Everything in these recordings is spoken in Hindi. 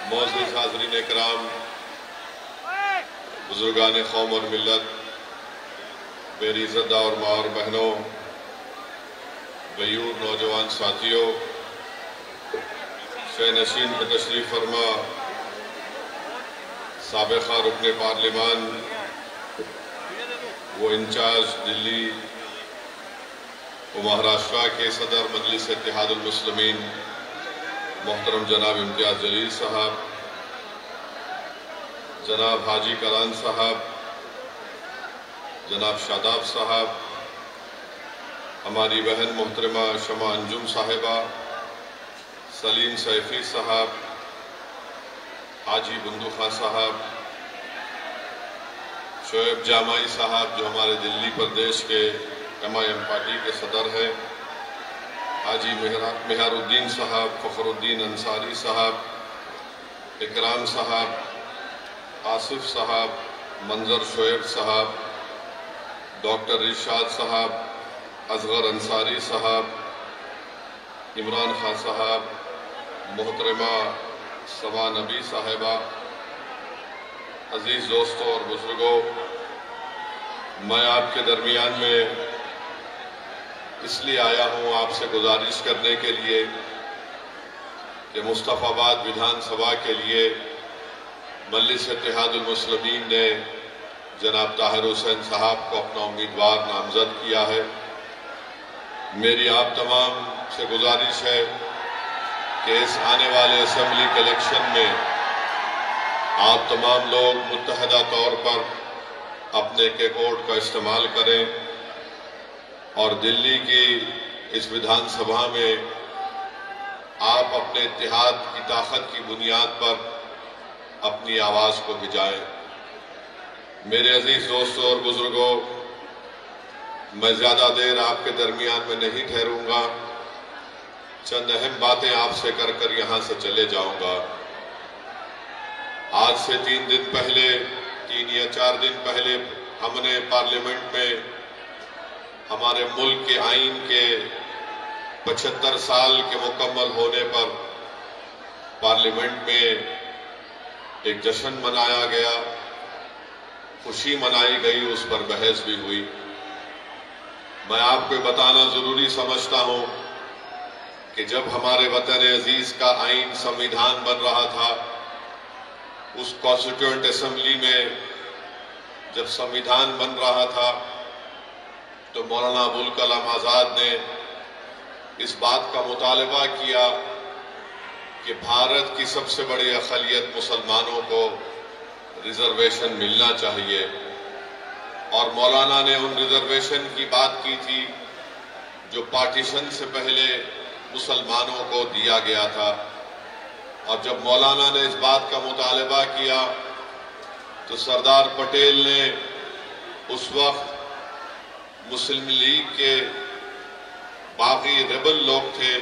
मौजूद हाज़रीन इकराम, बुजुर्गान कौम और मिल्लत, मेरी इज़्ज़तदार और माँ और बहनों, गयूर नौजवान साथियों, शे नशीन पे तशरीफ़ फरमा साबिक़ा रुकने पार्लिमान वो इंचार्ज दिल्ली व महाराष्ट्र के सदर मजलिस इत्तेहादुल मुस्लिमीन मोहतरम जनाब इम्तियाज़ जलील साहब, जनाब हाजी कलान साहब, जनाब शादाब साहब, हमारी बहन मोहतरमा शमा अंजुम साहिबा, सलीम सैफी साहब, हाजी बंदू खां साहब, शोएब जामाई साहब जो हमारे दिल्ली प्रदेश के MIM पार्टी के सदर हैं, हाजी मेहरुद्दीन साहब, फ़खरुद्दीन अंसारी साहब, इकराम साहब, आसिफ साहब, मंजर शोएब साहब, डॉक्टर इरशाद साहब, असगर अंसारी साहब, इमरान खान साहब, मोहतरमा समा नबी साहिबा, अजीज दोस्तों और बुजुर्गों, मैं आपके दरमियान में इसलिए आया हूं आपसे गुजारिश करने के लिए कि मुस्तफ़ाबाद विधानसभा के लिए मजलिस इत्तेहादुल मुस्लिमीन ने जनाब ताहिर हुसैन साहब को अपना उम्मीदवार नामजद किया है। मेरी आप तमाम से गुजारिश है कि इस आने वाले असेंबली के इलेक्शन में आप तमाम लोग मुत्तहदा तौर पर अपने के कोड का इस्तेमाल करें और दिल्ली की इस विधानसभा में आप अपने इत्तेहाद की ताकत की बुनियाद पर अपनी आवाज को भिजाएं। मेरे अजीज दोस्तों और बुजुर्गों, मैं ज्यादा देर आपके दरमियान में नहीं ठहरूंगा, चंद अहम बातें आपसे कर यहां से चले जाऊंगा। आज से 3 या 4 दिन पहले हमने पार्लियामेंट में हमारे मुल्क के आईन के 75 साल के मुकम्मल होने पर पार्लियामेंट में एक जश्न मनाया गया, खुशी मनाई गई, उस पर बहस भी हुई। मैं आपको बताना जरूरी समझता हूं कि जब हमारे वतन अजीज का आईन संविधान बन रहा था, उस कॉन्स्टिट्यूएंट असेंबली में जब संविधान बन रहा था तो मौलाना अबुल कलाम आजाद ने इस बात का मुतालबा किया कि भारत की सबसे बड़ी अक़लियत मुसलमानों को रिजर्वेशन मिलना चाहिए, और मौलाना ने उन रिजर्वेशन की बात की थी जो पार्टीशन से पहले मुसलमानों को दिया गया था। और जब मौलाना ने इस बात का मुतालबा किया तो सरदार पटेल ने उस वक्त मुस्लिम लीग के बाकी रेबल लोग थे,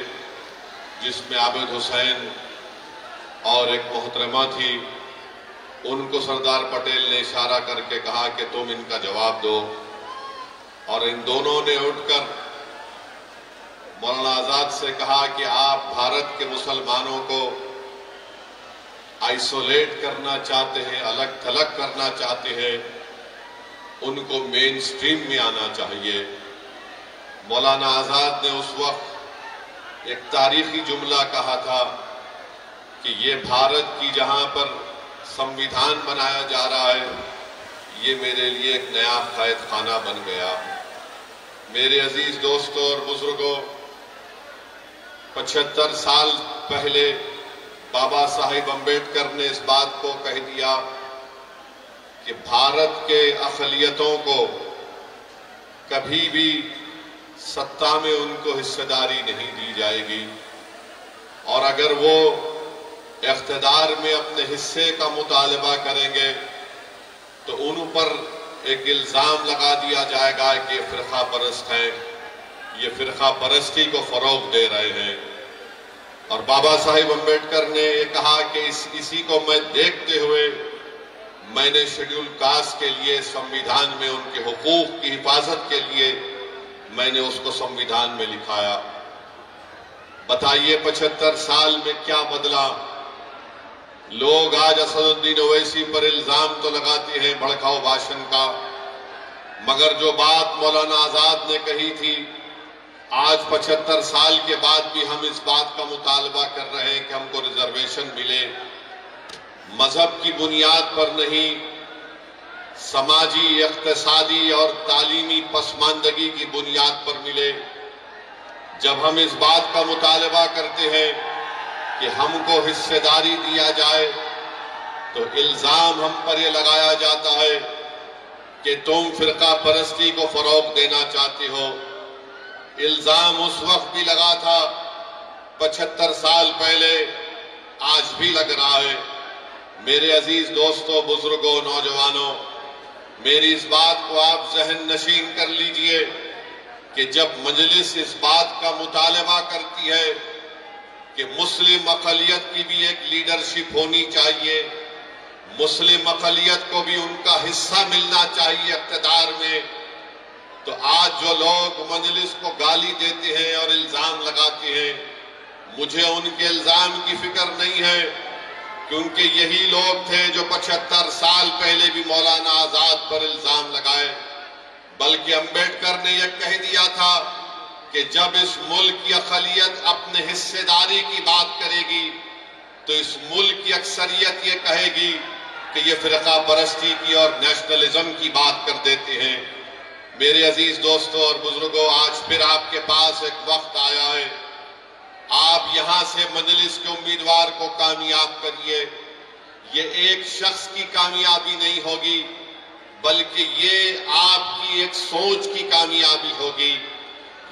जिसमें आबिद हुसैन और एक मोहतरमा थी, उनको सरदार पटेल ने इशारा करके कहा कि तुम इनका जवाब दो, और इन दोनों ने उठकर मौलाना आजाद से कहा कि आप भारत के मुसलमानों को आइसोलेट करना चाहते हैं, अलग थलग करना चाहते हैं, उनको मेन स्ट्रीम में आना चाहिए। मौलाना आजाद ने उस वक्त एक तारीखी जुमला कहा था कि ये भारत की जहां पर संविधान बनाया जा रहा है, ये मेरे लिए एक नया कैद खाना बन गया। मेरे अजीज दोस्तों और बुजुर्गों, 75 साल पहले बाबा साहिब अम्बेडकर ने इस बात को कह दिया कि भारत के अक़लियतों को कभी भी सत्ता में उनको हिस्सेदारी नहीं दी जाएगी, और अगर वो इख्तिदार में अपने हिस्से का मुतालबा करेंगे तो उन पर एक इल्जाम लगा दिया जाएगा कि फिरका परस्त हैं, ये फिरका परस्ती को फरोग दे रहे हैं। और बाबा साहिब अम्बेडकर ने ये कहा कि इसी को मैं देखते हुए मैंने शेड्यूल कास्ट के लिए संविधान में उनके हुकूक की हिफाजत के लिए मैंने उसको संविधान में लिखाया। बताइए 75 साल में क्या बदला? लोग आज असदुद्दीन ओवैसी पर इल्जाम तो लगाते हैं भड़काऊ भाषण का, मगर जो बात मौलाना आजाद ने कही थी, आज 75 साल के बाद भी हम इस बात का मुतालबा कर रहे हैं कि हमको रिजर्वेशन मिले, मजहब की बुनियाद पर नहीं, समाजी, इक्तिसादी और तालीमी पसमानदगी की बुनियाद पर मिले। जब हम इस बात का मुतालबा करते हैं कि हमको हिस्सेदारी दिया जाए, तो इल्जाम हम पर यह लगाया जाता है कि तुम फिरका परस्ती को फरोग देना चाहते हो। इल्जाम उस वक्त भी लगा था 75 साल पहले, आज भी लग रहा है। मेरे अजीज दोस्तों, बुजुर्गों, नौजवानों, मेरी इस बात को आप जहन नशीन कर लीजिए कि जब मजलिस इस बात का मुतालबा करती है कि मुस्लिम अक़लियत की भी एक लीडरशिप होनी चाहिए, मुस्लिम अक़लियत को भी उनका हिस्सा मिलना चाहिए इक़्तिदार में, तो आज जो लोग मजलिस को गाली देते हैं और इल्जाम लगाते हैं, मुझे उनके इल्जाम की फिक्र नहीं है, क्योंकि यही लोग थे जो 75 साल पहले भी मौलाना आजाद पर इल्जाम लगाए। बल्कि अम्बेडकर ने यह कह दिया था कि जब इस मुल्क की अक़लियत अपने हिस्सेदारी की बात करेगी, तो इस मुल्क की अक्सरियत ये कहेगी कि ये फिरका परस्ती की और नेशनलिज्म की बात कर देते हैं। मेरे अजीज दोस्तों और बुजुर्गों, आज फिर आपके पास एक वक्त आया है, आप यहां से मजलिस के उम्मीदवार को कामयाब करिए। ये एक शख्स की कामयाबी नहीं होगी, बल्कि ये आपकी एक सोच की कामयाबी होगी।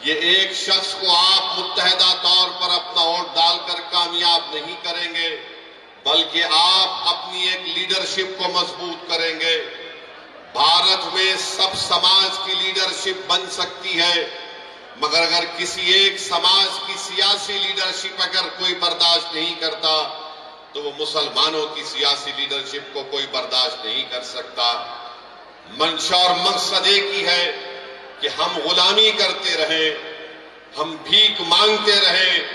ये एक शख्स को आप मुत्तहदा तौर पर अपना वोट डालकर कामयाब नहीं करेंगे, बल्कि आप अपनी एक लीडरशिप को मजबूत करेंगे। भारत में सब समाज की लीडरशिप बन सकती है, मगर अगर किसी एक समाज की सियासी लीडरशिप अगर कोई बर्दाश्त नहीं करता, तो वो मुसलमानों की सियासी लीडरशिप को कोई बर्दाश्त नहीं कर सकता। मंशा और मकसद एक ही है कि हम गुलामी करते रहें, हम भीख मांगते रहें,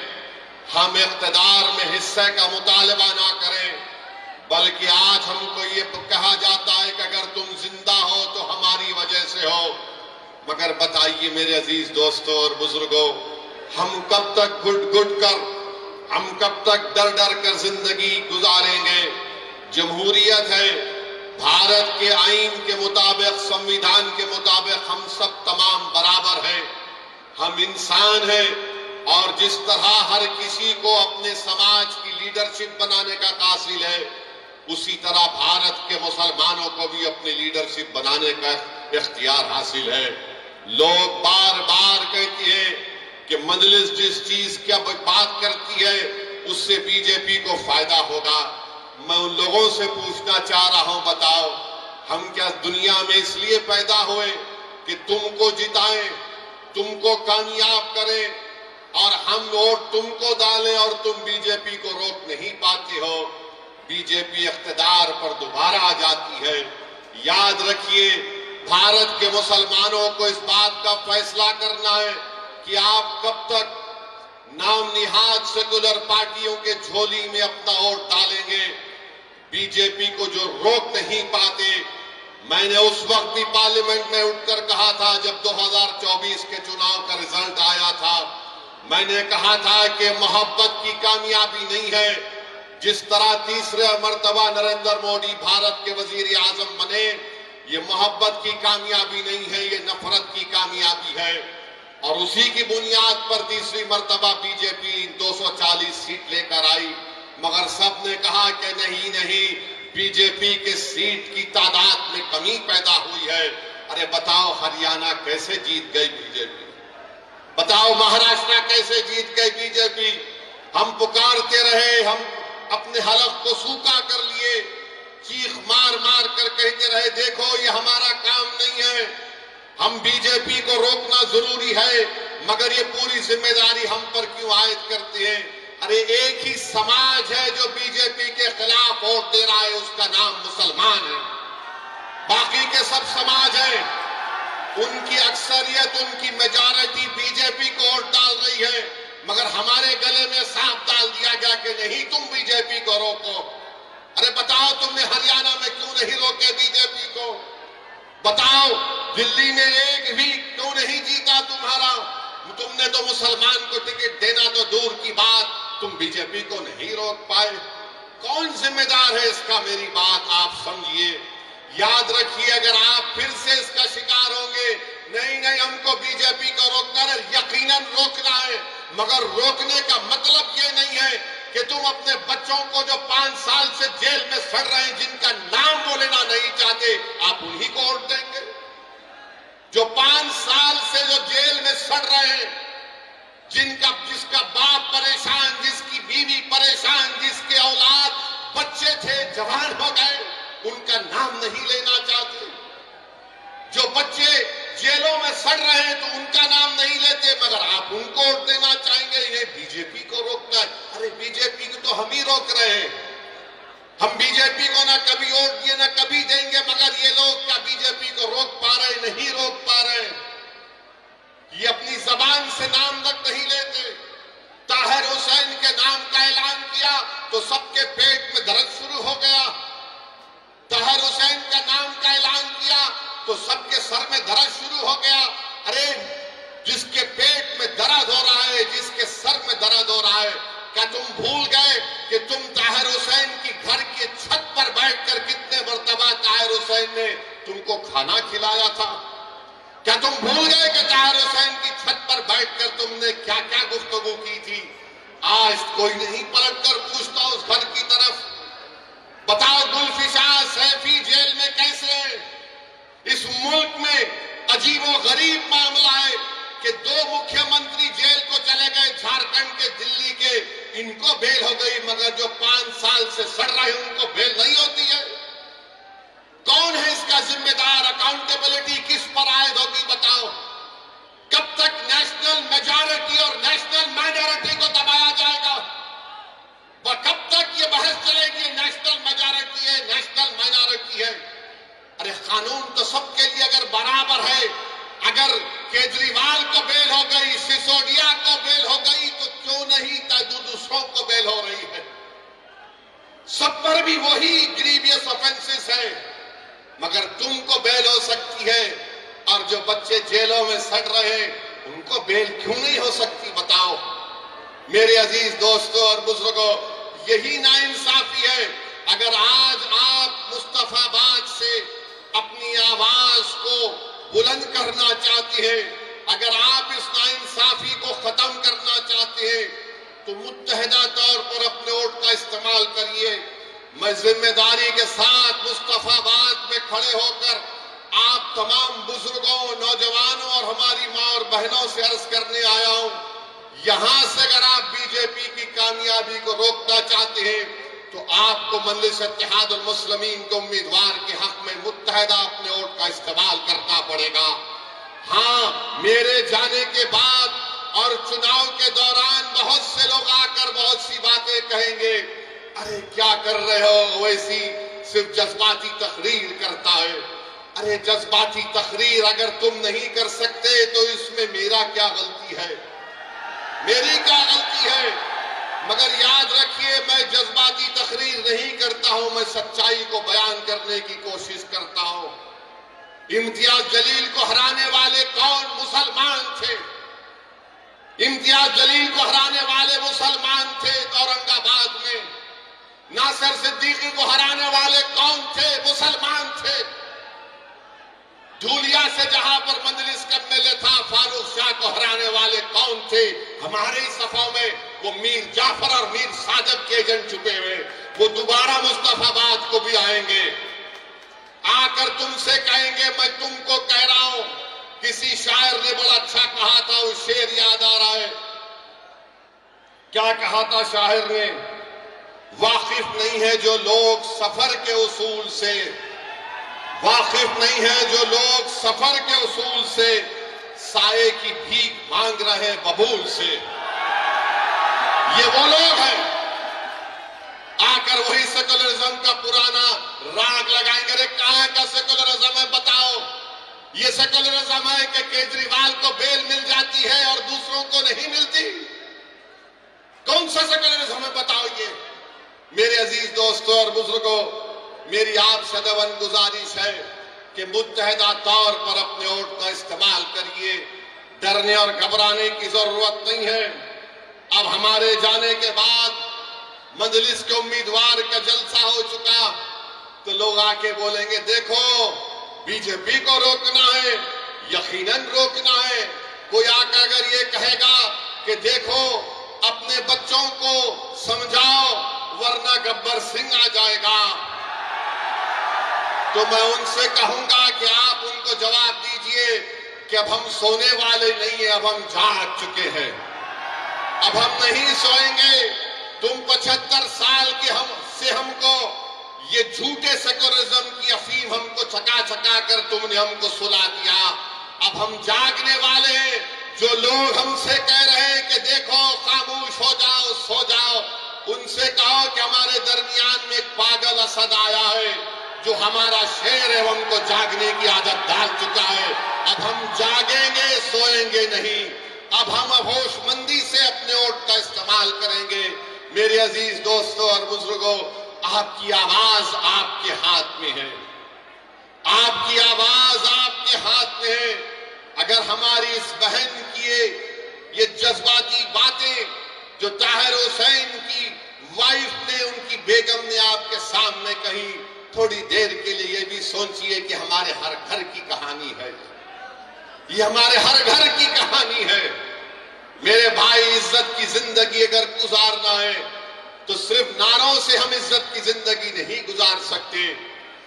हम इक़्तिदार में हिस्से का मुतालबा ना करें, बल्कि आज हमको ये कहा जाता है कि अगर तुम जिंदा हो तो हमारी वजह से हो। मगर बताइए मेरे अजीज दोस्तों और बुजुर्गों, हम कब तक घुट कर, हम कब तक डर डर कर जिंदगी गुजारेंगे? जमहूरियत है, भारत के आईन के मुताबिक, संविधान के मुताबिक हम सब तमाम बराबर हैं, हम इंसान हैं, और जिस तरह हर किसी को अपने समाज की लीडरशिप बनाने का कासिल है, उसी तरह भारत के मुसलमानों को भी अपनी लीडरशिप बनाने का इख्तियार हासिल है। लोग बार बार कहते हैं कि मजलिस जिस चीज की बात करती है उससे बीजेपी को फायदा होगा। मैं उन लोगों से पूछना चाह रहा हूं, बताओ हम क्या दुनिया में इसलिए पैदा हुए कि तुमको जिताएं, तुमको कामयाब करें, और हम वोट तुमको डालें और तुम बीजेपी को रोक नहीं पाते हो? बीजेपी इख्तिदार पर दोबारा आ जाती है। याद रखिए, भारत के मुसलमानों को इस बात का फैसला करना है कि आप कब तक नाम निहाद सेकुलर पार्टियों के झोली में अपना वोट डालेंगे। बीजेपी को जो रोक नहीं पाते, मैंने उस वक्त भी पार्लियामेंट में उठकर कहा था जब 2024 के चुनाव का रिजल्ट आया था, मैंने कहा था कि मोहब्बत की कामयाबी नहीं है। जिस तरह तीसरे मर्तबा नरेंद्र मोदी भारत के वजीर आजम बने, ये मोहब्बत की कामयाबी नहीं है, ये नफरत की कामयाबी है। और उसी की बुनियाद पर तीसरी मर्तबा बीजेपी 240 सीट लेकर आई, मगर सबने कहा कि नहीं नहीं, बीजेपी के सीट की तादाद में कमी पैदा हुई है। अरे बताओ, हरियाणा कैसे जीत गई बीजेपी? बताओ महाराष्ट्र कैसे जीत गई बीजेपी? हम पुकारते रहे, हम अपने हलफ को सूखा कर लिए, चीख मार मार कर कहते रहे देखो ये हमारा काम नहीं है, हम बीजेपी को रोकना जरूरी है, मगर ये पूरी जिम्मेदारी हम पर क्यों आयद करते हैं? अरे एक ही समाज है जो बीजेपी के खिलाफ वोट दे रहा है, उसका नाम मुसलमान है। बाकी के सब समाज है, उनकी अक्सरियत, उनकी मेजॉरिटी बीजेपी को वोट डाल रही है, मगर हमारे गले में सांप डाल दिया गया कि नहीं तुम बीजेपी को रोको। अरे बताओ तुमने हरियाणा में क्यों नहीं रोके बीजेपी को? बताओ दिल्ली में एक भी क्यों नहीं जीता तुम्हारा? तुमने तो मुसलमान को टिकट देना तो दूर की बात, तुम बीजेपी को नहीं रोक पाए। कौन जिम्मेदार है इसका? मेरी बात आप समझिए, याद रखिए। अगर आप फिर से इसका शिकार होंगे, नहीं नहीं हमको बीजेपी को रोकना है, यकीनन रोकना है, मगर रोकने का मतलब ये नहीं है कि तुम अपने बच्चों को जो 5 साल से जेल में सड़ रहे हैं, जिनका नाम वो लेना नहीं चाहते, आप उन्हीं को वोट देंगे? जो 5 साल से जो जेल में सड़ रहे हैं, जिसका बाप परेशान, जिसकी बीवी परेशान, जिसके औलाद बच्चे थे जवान हो गए, उनका नाम नहीं लेना चाहते। जो बच्चे जेलों में सड़ रहे हैं तो उनका नाम नहीं लेते, मगर आप उनको वोट देना चाहेंगे। इन्हें बीजेपी को रोकना है। अरे बीजेपी को तो हम ही रोक रहे हैं। हम बीजेपी को ना कभी वोट दिए ना कभी देंगे, मगर ये लोग क्या बीजेपी को रोक पा रहे? नहीं रोक पा रहे। ये अपनी जबान से नाम तक नहीं लेते। ताहिर हुसैन के नाम का ऐलान किया तो सबके पेट में दर्द शुरू हो गया। ताहिर हुसैन का नाम का ऐलान किया तो सबके सर में दर्द शुरू हो गया। अरे जिसके पेट में दर्द हो रहा है, जिसके सर में दर्द हो रहा है, क्या तुम भूल गए कि तुम ताहिर हुसैन की घर की छत पर बैठकर कितने मर्तबा ताहिर हुसैन ने तुमको खाना खिलाया था? क्या तुम भूल गए कि ताहिर हुसैन की छत पर बैठकर तुमने क्या क्या गुफ्तगू की थी? आज कोई नहीं पलटकर पूछता उस घर की तरफ। बताओ जुल्फिकार सैफी जेल में कैसे? इस मुल्क में अजीबो गरीब मामला है कि 2 मुख्यमंत्री जेल को चले गए, झारखंड के, दिल्ली के, इनको बेल हो गई, मगर जो 5 साल से सड़ रहे हैं उनको बेल नहीं होती है। कौन है इसका जिम्मेदार? अकाउंटेबिलिटी किस पर आयद होगी? बताओ। कब तक नेशनल मेजॉरिटी और नेशनल माइनॉरिटी को दबाया जाएगा? कब तक ये बहस चलेगी? नेशनल मेजॉरिटी है, नेशनल माइनॉरिटी है। अरे कानून तो सबके लिए अगर बराबर है, अगर केजरीवाल को बेल हो गई, सिसोदिया को बेल हो गई, तो क्यों नहीं दूसरों को बेल हो रही है? सब पर भी वही ग्रीवियस ऑफेंसेस है, मगर तुमको बेल हो सकती है और जो बच्चे जेलों में सड़ रहे हैं उनको बेल क्यों नहीं हो सकती? बताओ। मेरे अजीज दोस्तों और बुजुर्गों, यही नाइंसाफी है। अगर आज आप मुस्तफाबाद से अपनी आवाज को बुलंद करना चाहते हैं, अगर आप इस नाइंसाफी को खत्म करना चाहते हैं, तो मुत्तहिदा तौर पर अपने वोट का इस्तेमाल करिए। मैं जिम्मेदारी के साथ मुस्तफाबाद में खड़े होकर आप तमाम बुजुर्गों, नौजवानों और हमारी माँ और बहनों से अर्ज करने आया हूं, यहां से अगर आप बीजेपी की कामयाबी को रोकना चाहते हैं तो आपको मजलिस इत्तेहादुल मुस्लिमीन के उम्मीदवार के हक में मुत्तहिदा अपने वोट का इस्तेमाल करना पड़ेगा। हाँ, मेरे जाने के बाद और चुनाव के दौरान बहुत से लोग आकर बहुत सी बातें कहेंगे, अरे क्या कर रहे हो, वैसी सिर्फ जज्बाती तकरीर करता है। अरे जज्बाती तकरीर अगर तुम नहीं कर सकते तो इसमें मेरा क्या गलती है? मेरी क्या गलती है? मगर याद रखिए, मैं जज्बाती तकरीर नहीं करता हूं, मैं सच्चाई को बयान करने की कोशिश करता हूं। इम्तियाज जलील को हराने वाले कौन? मुसलमान थे। इम्तियाज जलील को हराने वाले मुसलमान थे औरंगाबाद में। नासिर सिद्दीकी को हराने वाले कौन थे? मुसलमान थे। धूलिया से जहां पर मजलिस का एमएलए था, फारूक शाह को हराने वाले कौन थे? हमारे ही सफों में वो मीर जाफर और मीर साजद के एजेंट छुपे हुए, वो दोबारा मुस्तफाबाद को भी आएंगे, आकर तुमसे कहेंगे मैं तुमको कह रहा हूं। किसी शायर ने बड़ा अच्छा कहा था, वो शेर याद आ रहा है। क्या कहा था शायर ने? वाकिफ नहीं है जो लोग सफर के उसूल से, वाकिफ नहीं है जो लोग सफर के उसूल से, साये की भीख मांग रहे हैं बबूल से। ये वो लोग हैं आकर वही सेकुलरिज्म का पुराना राग लगाएंगे। अरे कहां का सेकुलरिज्म है? बताओ। ये सेकुलरिज्म है कि केजरीवाल को बेल मिल जाती है और दूसरों को नहीं मिलती? कौन सा सेकुलरिज्म है? बताओ। ये मेरे मेरे अजीज दोस्तों और बुजुर्गों, मेरी आपसे नवन गुजारिश है कि मुत्तहदा तौर पर अपने वोट का इस्तेमाल करिए। डरने और घबराने की जरूरत नहीं है। अब हमारे जाने के बाद मजलिस के उम्मीदवार का जलसा हो चुका, तो लोग आके बोलेंगे देखो बीजेपी को रोकना है, यकीनन रोकना है। कोई आकर अगर ये कहेगा कि देखो अपने बच्चों को समझाओ वरना गब्बर सिंह आ जाएगा, तो मैं उनसे कहूंगा कि आप उनको जवाब दीजिए कि अब हम सोने वाले नहीं है, अब हम जाग चुके हैं, अब हम नहीं सोएंगे। तुम 75 साल के हमको ये झूठे सेकुलरिज्म की अफीम हमको चका चका कर तुमने हमको सुला दिया। अब हम जागने वाले हैं। जो लोग हमसे कह रहे हैं कि देखो खामोश हो जाओ, सो जाओ, उनसे कहो कि हमारे दरमियान में एक पागल असद आया है जो हमारा शेर है, हमको जागने की आदत डाल चुका है। अब हम जागेंगे, सोएंगे नहीं। अब हम होशमंदी से अपने वोट का इस्तेमाल करेंगे। मेरे अजीज दोस्तों और बुजुर्गों, आपकी आवाज आपके हाथ में है, आपकी आवाज आपके हाथ में है। अगर हमारी इस बहन की ये जज्बाती बातें जो ताहिर हुसैन की वाइफ ने, उनकी बेगम ने आपके सामने कही, थोड़ी देर के लिए ये भी सोचिए कि हमारे हर घर की कहानी है, ये हमारे हर घर की कहानी है। मेरे भाई, इज्जत की जिंदगी अगर गुजारना है तो सिर्फ नारों से हम इज्जत की जिंदगी नहीं गुजार सकते।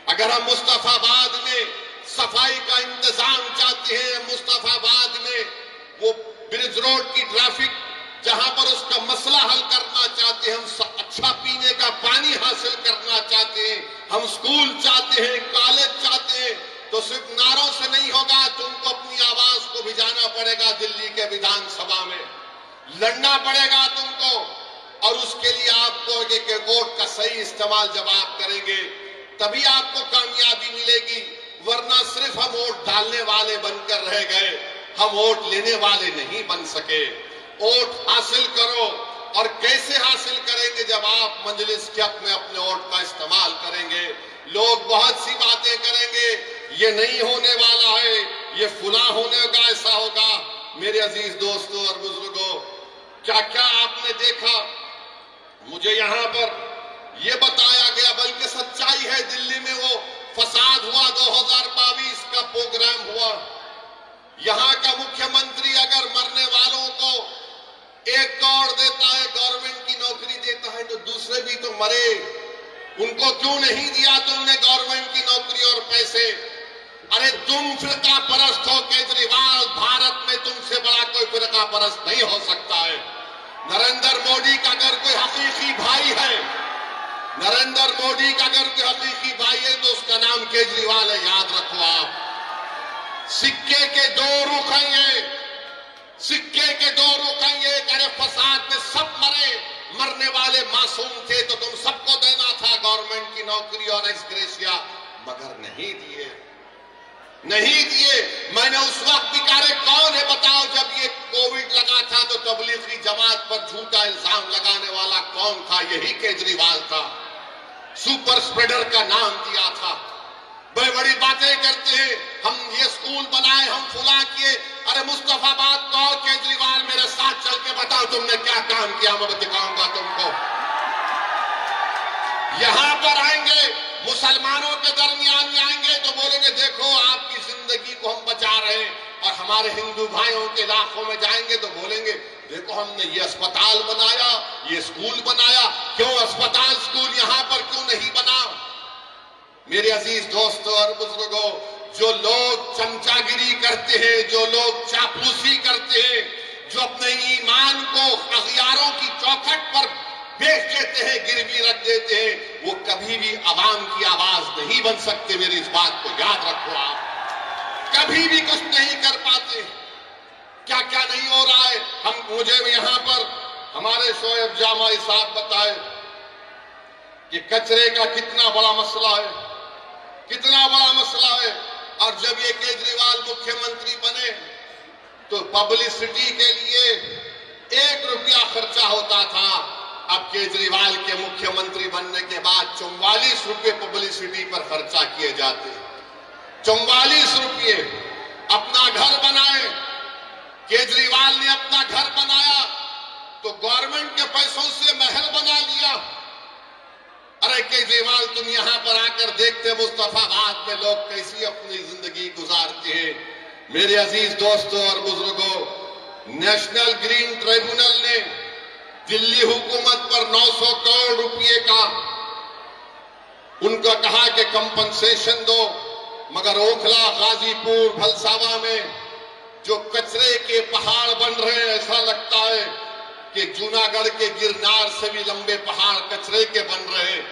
अगर हम मुस्तफाबाद में सफाई का इंतजाम चाहते हैं, मुस्तफाबाद में वो ब्रिज रोड की ट्रैफिक जहां पर उसका मसला हल करना चाहते हैं, हम अच्छा पीने का पानी हासिल करना चाहते हैं, हम स्कूल चाहते हैं, कॉलेज चाहते हैं, तो सिर्फ नारों से नहीं होगा। तुमको अपनी आवाज को भिजाना पड़ेगा, दिल्ली के विधानसभा में लड़ना पड़ेगा तुमको, और उसके लिए आपको एक वोट का सही इस्तेमाल जब आप करेंगे तभी आपको कामयाबी मिलेगी। वरना सिर्फ हम वोट डालने वाले बनकर रह गए, हम वोट लेने वाले नहीं बन सके। वोट हासिल करो, और कैसे हासिल करेंगे? जब आप मजलिस के अपने वोट का इस्तेमाल करेंगे। लोग बहुत सी बातें करेंगे, ये नहीं होने वाला है, ये फुला होने का ऐसा होगा। मेरे अजीज दोस्तों और बुजुर्गों, क्या क्या आपने देखा? मुझे यहां पर यह बताया गया, बल्कि सच्चाई है, दिल्ली में वो फसाद हुआ, 2022 का प्रोग्राम हुआ। यहां का मुख्यमंत्री अगर मरने वालों को 1 करोड़ देता है, गवर्नमेंट की नौकरी देता है, तो दूसरे भी तो मरे, उनको क्यों नहीं दिया तुमने गवर्नमेंट की नौकरी और पैसे? अरे तुम फिरका परस्त हो केजरीवाल, भारत में तुमसे बड़ा कोई फिरका परस्त नहीं हो सकता है। नरेंद्र मोदी का अगर कोई हकीकी भाई है, नरेंद्र मोदी का अगर कोई हकीकी भाई है तो उसका नाम केजरीवाल है, याद रखो आप। सिक्के के 2 रुख हैं ये, सिक्के के 2 रुख हैं ये। अरे फसाद में सब मरे, मरने वाले मासूम थे, तो तुम सबको देना था गवर्नमेंट की नौकरी और एक्स ग्रेशिया, मगर नहीं दिए, नहीं दिए। मैंने उस वक्त भी कहा, कौन है बताओ, जब ये कोविड लगा था तो तबलीगी जमात पर झूठा इल्जाम लगाने वाला कौन था? यही केजरीवाल था। सुपर स्प्रेडर का नाम दिया था। बड़ी बड़ी बातें करते हैं, हम ये स्कूल बनाए, हम फुला किए। अरे मुस्तफाबाद को केजरीवाल मेरे साथ चल के बताओ तुमने क्या काम किया, मैं दिखाऊंगा तुमको। यहां पर आएंगे, मुसलमानों के दरमियान में आएंगे तो बोलेंगे देखो आपकी जिंदगी को हम बचा रहे हैं, और हमारे हिंदू भाइयों के इलाकों में जाएंगे तो बोलेंगे देखो हमने ये अस्पताल बनाया, ये स्कूल बनाया। क्यों अस्पताल स्कूल यहां पर क्यों नहीं बना? मेरे अजीज दोस्तों और बुजुर्गों, जो लोग चमचागिरी करते हैं, जो लोग चापलूसी करते हैं, जो अपने ईमान को अखियारों की चौखट पर बेच देते हैं, गिरवी रख देते हैं, वो कभी भी आवाम की आवाज नहीं बन सकते। मेरी इस बात को याद रखो आप, कभी भी कुछ नहीं कर पाते। क्या क्या नहीं हो रहा है। मुझे यहां पर हमारे शोएब जामाई साहब बताए कि कचरे का कितना बड़ा मसला है, कितना बड़ा मसला है। और जब ये केजरीवाल मुख्यमंत्री बने तो पब्लिसिटी के लिए 1 रुपया खर्चा होता था। अब केजरीवाल के मुख्यमंत्री बनने 44 रुपए पब्लिसिटी पर खर्चा किए जाते हैं। 44 रुपये अपना घर बनाए। केजरीवाल ने अपना घर बनाया तो गवर्नमेंट के पैसों से महल बना लिया। अरे केजरीवाल, तुम यहां पर आकर देखते मुस्तफाबाद में लोग कैसी अपनी जिंदगी गुजारते हैं। मेरे अजीज दोस्तों और बुजुर्गों, नेशनल ग्रीन ट्रिब्यूनल ने दिल्ली हुकूमत पर 900 करोड़ रुपए का उनका कहा कि कंपनसेशन दो, मगर ओखला, गाजीपुर, भलसावा में जो कचरे के पहाड़ बन रहे हैं, ऐसा लगता है कि जूनागढ़ के गिरनार से भी लंबे पहाड़ कचरे के बन रहे हैं।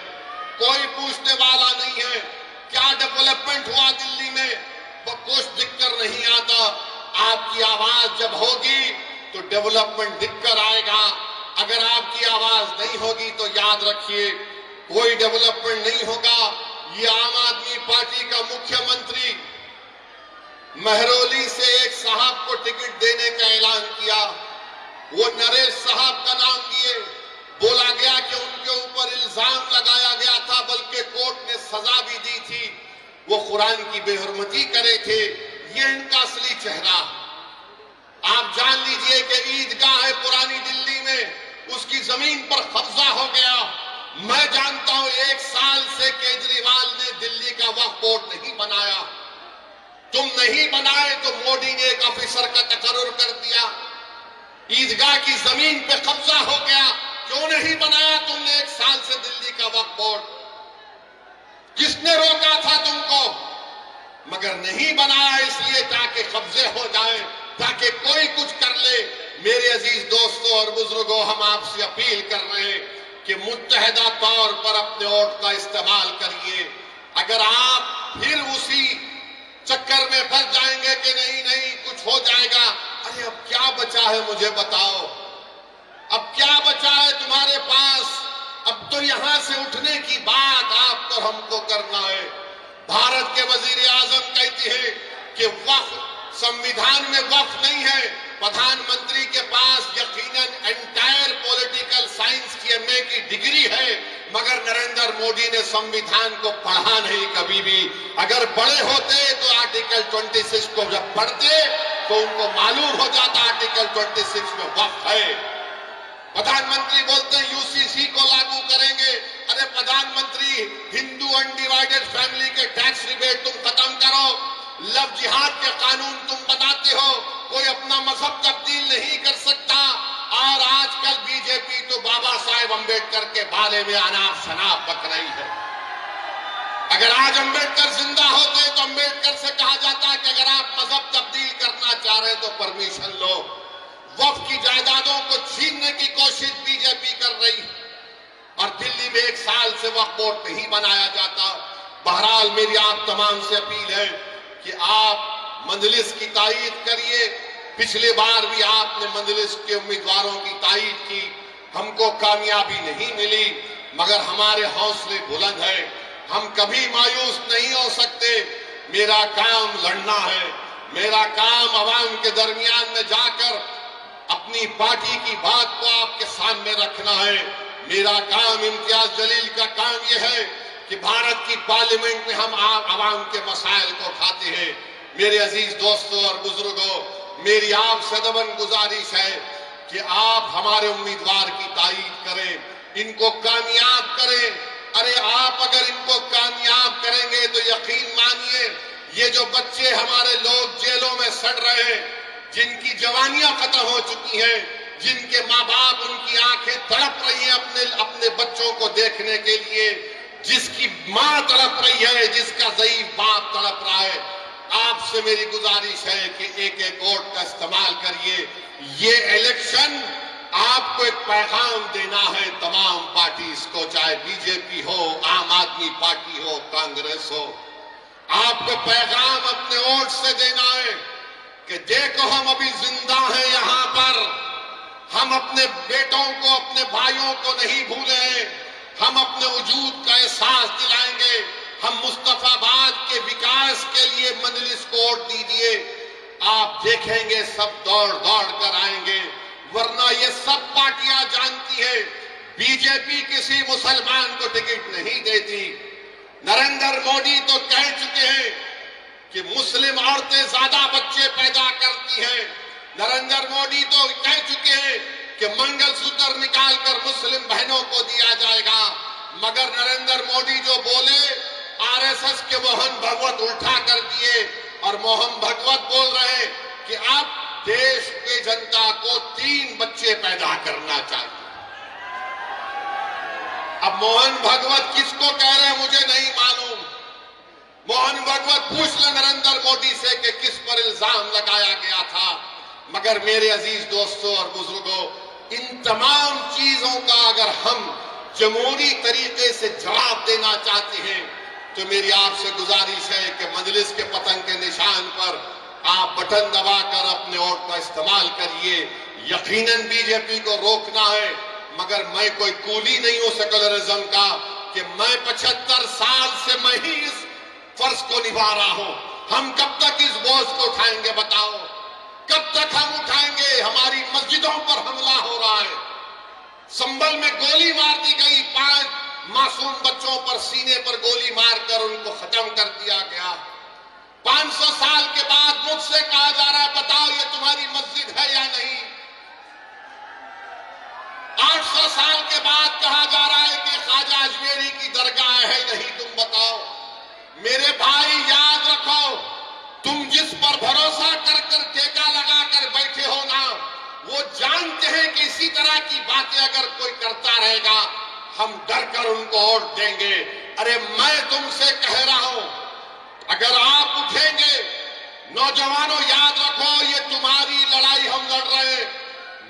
कोई पूछने वाला नहीं है क्या डेवलपमेंट हुआ दिल्ली में, वो कुछ दिक्कत नहीं आता। आपकी आवाज जब होगी तो डेवलपमेंट दिक्कत आएगा। अगर आपकी आवाज नहीं होगी तो याद रखिए कोई डेवलपमेंट नहीं होगा। ये आम आदमी पार्टी का मुख्यमंत्री महरौली से एक साहब को टिकट देने का ऐलान किया। वो नरेश साहब का नाम दिए। बोला गया कि उनके ऊपर इल्जाम लगाया गया था, बल्कि कोर्ट ने सजा भी दी थी। वो कुरान की बेहुरमती करे थे। ये इनका असली चेहरा। आप जान लीजिए कि ईदगाह है पुरानी दिल्ली में, उसकी जमीन पर कब्जा हो गया। मैं जानता हूं 1 साल से केजरीवाल ने दिल्ली का वक्फ बोर्ड नहीं बनाया। तुम नहीं बनाए तो मोदी ने एक ऑफिसर का तकर्रुर कर दिया। ईदगाह की जमीन पे कब्जा हो गया, क्यों नहीं बनाया तुमने 1 साल से दिल्ली का वक्फ बोर्ड? किसने रोका था तुमको? मगर नहीं बनाया इसलिए ताकि कब्जे हो जाए, ताकि कोई कुछ कर ले। मेरे अजीज दोस्तों और बुजुर्गों, हम आपसे अपील कर रहे हैं कि मुत्तहदा तौर पर अपने वोट का इस्तेमाल करिए। अगर आप फिर उसी चक्कर में फंस जाएंगे कि नहीं नहीं कुछ हो जाएगा, अरे अब क्या बचा है मुझे बताओ, अब क्या बचा है तुम्हारे पास? अब तो यहां से उठने की बात आप और हमको करना है। भारत के वजीर आजम कहते हैं कि वक्फ संविधान में वक्फ नहीं है। प्रधानमंत्री के पास यकीनन एंटायर पॉलिटिकल साइंस की एमए की डिग्री है, मगर नरेंद्र मोदी ने संविधान को पढ़ा नहीं कभी भी। अगर पढ़े होते तो आर्टिकल 26 को जब पढ़ते तो उनको मालूम हो जाता आर्टिकल 26 में वक्फ है। प्रधानमंत्री बोलते हैं यूसीसी को लागू करेंगे। अरे प्रधानमंत्री, हिंदू अनडिवाइडेड फैमिली के टैक्स रिबेट तुम खत्म करो। लव जिहाद के कानून तुम बनाते हो। कोई अपना मजहब तब्दील नहीं कर सकता। और आजकल बीजेपी तो बाबा साहेब अंबेडकर के बारे में अनाप शनाप बक रही है। अगर आज अंबेडकर जिंदा होते तो अंबेडकर से कहा जाता कि अगर आप मजहब तब्दील करना चाह रहे तो परमिशन लो। वक्फ की जायदादों को छीनने की कोशिश बीजेपी कर रही और दिल्ली में 1 साल से वक्फ बोर्ड नहीं बनाया जाता। बहरहाल मेरी आप तमाम से अपील है कि आप मंजलिस की तायीद करिए। पिछले बार भी आपने मंजलिस के उम्मीदवारों की तायीद की, हमको कामयाबी नहीं मिली, मगर हमारे हौसले बुलंद है। हम कभी मायूस नहीं हो सकते। मेरा काम लड़ना है। मेरा काम अवाम के दरमियान में जाकर अपनी पार्टी की बात को आपके सामने रखना है। मेरा काम, इम्तियाज जलील का काम यह है कि भारत की पार्लियामेंट में हम आवाम के मसाइल को उठाते हैं। मेरे अजीज दोस्तों और बुजुर्गों, मेरी आपसे दबन गुजारिश है कि आप हमारे उम्मीदवार की तायीद करें, इनको कामयाब करें। अरे आप अगर इनको कामयाब करेंगे तो यकीन मानिए ये जो बच्चे हमारे लोग जेलों में सड़ रहे हैं, जिनकी जवानियां खत्म हो चुकी हैं, जिनके माँ बाप, उनकी आंखें तड़प रही हैं अपने बच्चों को देखने के लिए, जिसकी माँ तड़प रही है, जिसका ज़ईफ बाप तड़प रहा है, आपसे मेरी गुजारिश है कि एक एक वोट का इस्तेमाल करिए। ये इलेक्शन आपको एक पैगाम देना है तमाम पार्टीज को, चाहे बीजेपी हो, आम आदमी पार्टी हो, कांग्रेस हो। आपको पैगाम अपने वोट से देना है कि देखो हम अभी जिंदा हैं यहाँ पर, हम अपने बेटों को, अपने भाइयों को नहीं भूले, हम अपने वजूद का एहसास दिलाएंगे। हम मुस्तफाबाद के विकास के लिए मंजलिस को वोट दीजिए। आप देखेंगे सब दौड़ दौड़ कर आएंगे, वरना ये सब पार्टियां जानती है बीजेपी किसी मुसलमान को टिकट नहीं देती। नरेंद्र मोदी तो कह चुके हैं कि मुस्लिम औरतें ज्यादा बच्चे पैदा करती हैं। नरेंद्र मोदी तो कह चुके हैं कि मंगलसूत्र निकालकर मुस्लिम बहनों को दिया जाएगा। मगर नरेंद्र मोदी जो बोले, आरएसएस के मोहन भगवत उल्टा कर दिए और मोहन भगवत बोल रहे हैं कि अब देश की जनता को 3 बच्चे पैदा करना चाहिए। अब मोहन भगवत किसको कह रहे हैं मुझे नहीं मालूम। मोहन भगवत पूछ ले नरेंद्र मोदी से कि किस पर इल्जाम लगाया गया था। मगर मेरे अजीज दोस्तों और बुजुर्गों, इन तमाम चीजों का अगर हम जमहूरी तरीके से जवाब देना चाहते हैं तो मेरी आपसे गुजारिश है कि मजलिस के पतंग के निशान पर आप बटन दबाकर अपने वोट का इस्तेमाल करिए। यकीनन बीजेपी को रोकना है, मगर मैं कोई कूली नहीं हूं सेकुलरिज्म का कि मैं 75 साल से मैं ही इस फर्ज को निभा रहा हूं। हम कब तक इस बोझ को उठाएंगे बताओ? कब तक हम उठाएंगे? हमारी मस्जिदों पर हमला हो रहा है। संभल में गोली मार दी गई, 5 मासूम बच्चों पर सीने पर गोली मारकर उनको खत्म कर दिया गया। 500 साल के बाद मुझसे कहा जा रहा है बताओ ये तुम्हारी मस्जिद है या नहीं। 800 साल के बाद कहा जा रहा है कि ख्वाजा अजमेरी की दरगाह है नहीं, तुम बताओ। मेरे भाई याद रखो, तुम जिस पर भरोसा कर कर ठेका लगाकर बैठे हो ना, वो जानते हैं कि इसी तरह की बातें अगर कोई करता रहेगा हम डर कर उनको वोट देंगे। अरे मैं तुमसे कह रहा हूं, अगर आप उठेंगे, नौजवानों याद रखो ये तुम्हारी लड़ाई हम लड़ रहे हैं।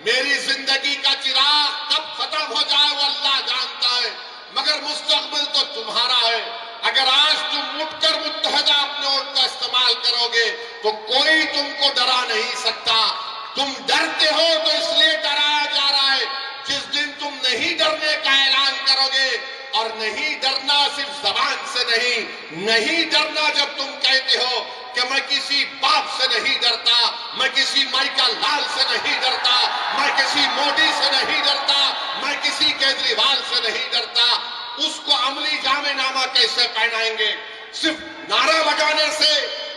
मेरी जिंदगी का चिराग कब खत्म हो जाए वो अल्लाह जानता है, मगर मुस्तकबिल तो तुम्हारा है। अगर आज तुम उठकर मुत्तहदा अपने वोट का इस्तेमाल करोगे तो कोई तुमको डरा नहीं सकता। तुम डरते हो तो इसलिए डराया जा रहा है। जिस दिन तुम नहीं डरने का ऐलान करोगे, और नहीं डरना सिर्फ जबान से नहीं डरना जब तुम कहते हो कि मैं किसी बाप से नहीं डरता, मैं किसी माइका लाल से नहीं डरता, मैं किसी मोदी से नहीं डरता, मैं किसी केजरीवाल से नहीं डरता, उसको अमली जामेनामा कैसे पहनाएंगे? सिर्फ नारा लगाने से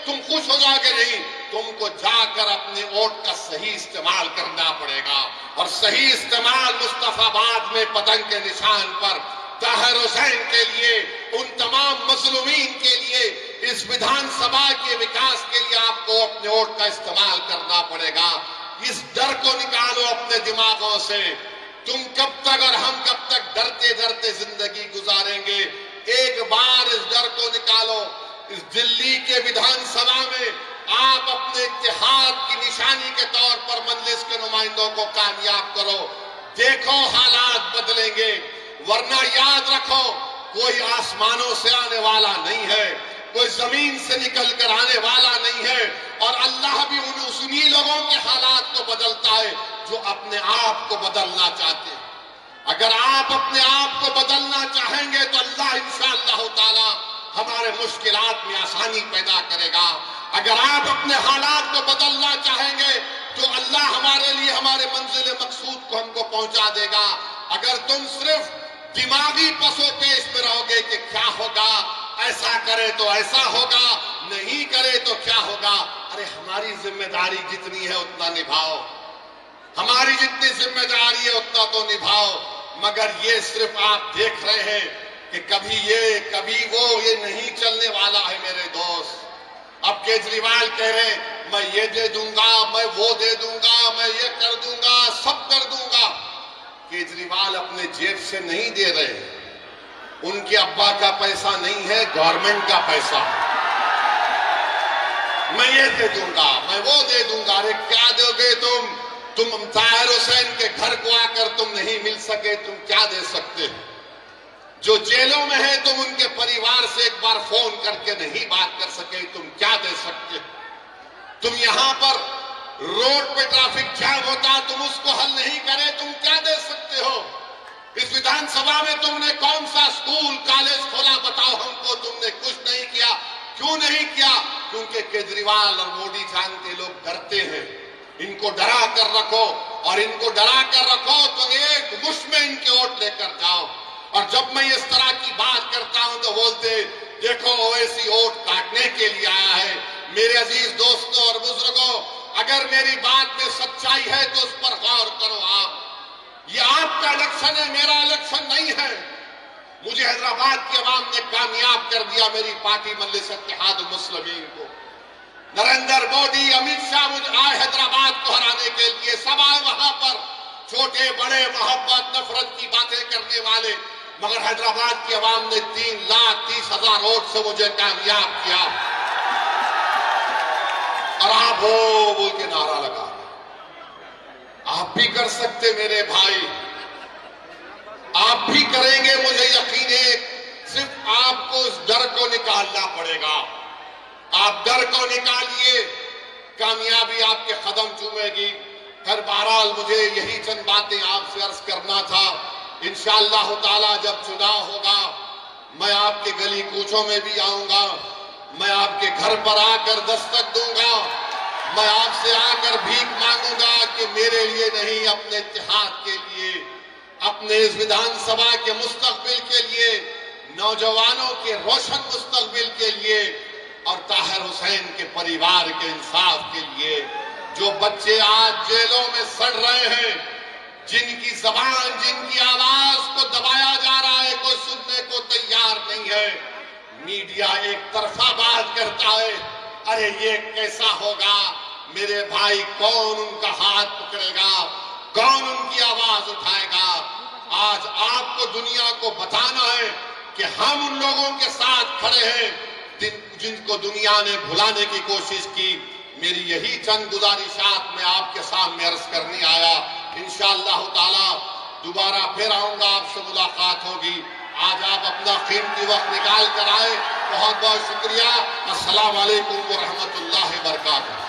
तुम खुश हो जाओगे नहीं, तुमको जाकर अपने वोट का सही इस्तेमाल करना पड़ेगा। और सही इस्तेमाल मुस्तफाबाद में पतंग के निशान पर ताहिर हुसैन के लिए, उन तमाम मजलूमीन के लिए, इस विधानसभा के विकास के लिए आपको अपने वोट का इस्तेमाल करना पड़ेगा। इस डर को निकालो अपने दिमागों से। तुम कब तक और हम कब तक डरते डरते जिंदगी गुजारेंगे? एक बार इस डर को निकालो। इस दिल्ली के विधानसभा में आप अपने इत्तेहाद की निशानी के तौर पर मजलिस के नुमाइंदों को कामयाब करो। देखो हालात बदलेंगे, वरना याद रखो कोई आसमानों से आने वाला नहीं है, कोई जमीन से निकल कर आने वाला नहीं है। और अल्लाह भी उन्हीं लोगों के हालात को बदलता है जो अपने आप को बदलना चाहते हैं। अगर आप अपने आप को बदलना चाहेंगे तो अल्लाह इंशाअल्लाह ताला हमारे मुश्किलात में आसानी पैदा करेगा। अगर आप अपने हालात को बदलना चाहेंगे तो अल्लाह हमारे लिए हमारे मंजिल मकसूद को हमको पहुंचा देगा। अगर तुम सिर्फ दिमागी पसोपेश में रहोगे कि क्या होगा, ऐसा करे तो ऐसा होगा, नहीं करे तो क्या होगा, अरे हमारी जिम्मेदारी जितनी है उतना निभाओ, हमारी जितनी जिम्मेदारी है उतना तो निभाओ। मगर ये सिर्फ आप देख रहे हैं कि कभी ये कभी वो, ये नहीं चलने वाला है मेरे दोस्त। अब केजरीवाल कह रहे मैं ये दे दूंगा, मैं वो दे दूंगा, मैं ये कर दूंगा, सब कर दूंगा। केजरीवाल अपने जेब से नहीं दे रहे, उनके अब्बा का पैसा नहीं है, गवर्नमेंट का पैसा है। मैं ये दे दूंगा, मैं वो दे दूंगा। अरे क्या दोगे तुम ताहिर हुसैन के घर को आकर तुम नहीं मिल सके, तुम क्या दे सकते हो? जो जेलों में है तुम उनके परिवार से एक बार फोन करके नहीं बात कर सके, तुम क्या दे सकते हो? तुम यहां पर रोड पे ट्रैफिक जाम होता, तुम उसको हल नहीं करे, तुम क्या दे सकते हो? इस विधानसभा में तुमने कौन सा स्कूल कॉलेज खोला बताओ हमको? तुमने कुछ नहीं किया। क्यों नहीं किया? क्योंकि केजरीवाल और मोदी जानते लोग डरते हैं। इनको डरा कर रखो। और इनको डरा कर रखो तो एक मुश्त में इनके वोट लेकर जाओ। और जब मैं इस तरह की बात करता हूं तो बोलते देखो ओवैसी वोट काटने के लिए आया है। मेरे अजीज दोस्तों और बुजुर्गों, अगर मेरी बात में सच्चाई है तो उस पर गौर करो। आप, ये आपका इलेक्शन है, मेरा इलेक्शन नहीं है। मुझे हैदराबाद की आवाम ने कामयाब कर दिया, मेरी पार्टी मजलिस इत्तेहादुल मुस्लिमीन को। नरेंद्र मोदी, अमित शाह मुझे आए हैदराबाद को हराने के लिए, सब आए वहां पर, छोटे बड़े मोहब्बत नफरत की बातें करने वाले, मगर हैदराबाद की आवाम ने 3,30,000 वोट से मुझे कामयाब किया। और आप हो बोल के नारा लगा, आप भी कर सकते मेरे भाई, आप भी करेंगे, मुझे यकीन है। सिर्फ आपको उस डर को निकालना पड़ेगा। आप डर को निकालिए, कामयाबी आपके कदम चूमेगी। हर बहरहाल मुझे यही चंद बातें आपसे अर्ज करना था। इंशाअल्लाह ताला जब चुनाव होगा मैं आपके गली कूचों में भी आऊंगा, मैं आपके घर पर आकर दस्तक दूंगा, मैं आपसे आकर भीख मांगूंगा कि मेरे लिए नहीं, अपने इत्तेहाद के लिए, अपने इस विधानसभा के मुस्तकबिल के लिए, नौजवानों के रोशन मुस्तकबिल के लिए और ताहिर हुसैन के परिवार के इंसाफ के लिए। जो बच्चे आज जेलों में सड़ रहे हैं, जिनकी जबान, जिनकी आवाज को दबाया जा रहा है, कोई सुनने को तैयार नहीं है। मीडिया एक तरफा बात करता है, अरे ये कैसा होगा मेरे भाई, कौन उनका हाथ पकड़ेगा, कौन उनकी आवाज उठाएगा। आज आपको दुनिया को बताना है कि हम उन लोगों के साथ खड़े हैं जिनको दुनिया ने भुलाने की कोशिश की। मेरी यही चंद गुजारिशात मैं आपके सामने अर्ज करने आया। इंशाअल्लाह ताला दोबारा फिर आऊंगा, आपसे मुलाकात होगी। आज आप अपना कीमती वक्त निकाल कर आए, बहुत बहुत शुक्रिया। अस्सलाम वालेकुम व रहमतुल्लाहि व बरकातहू।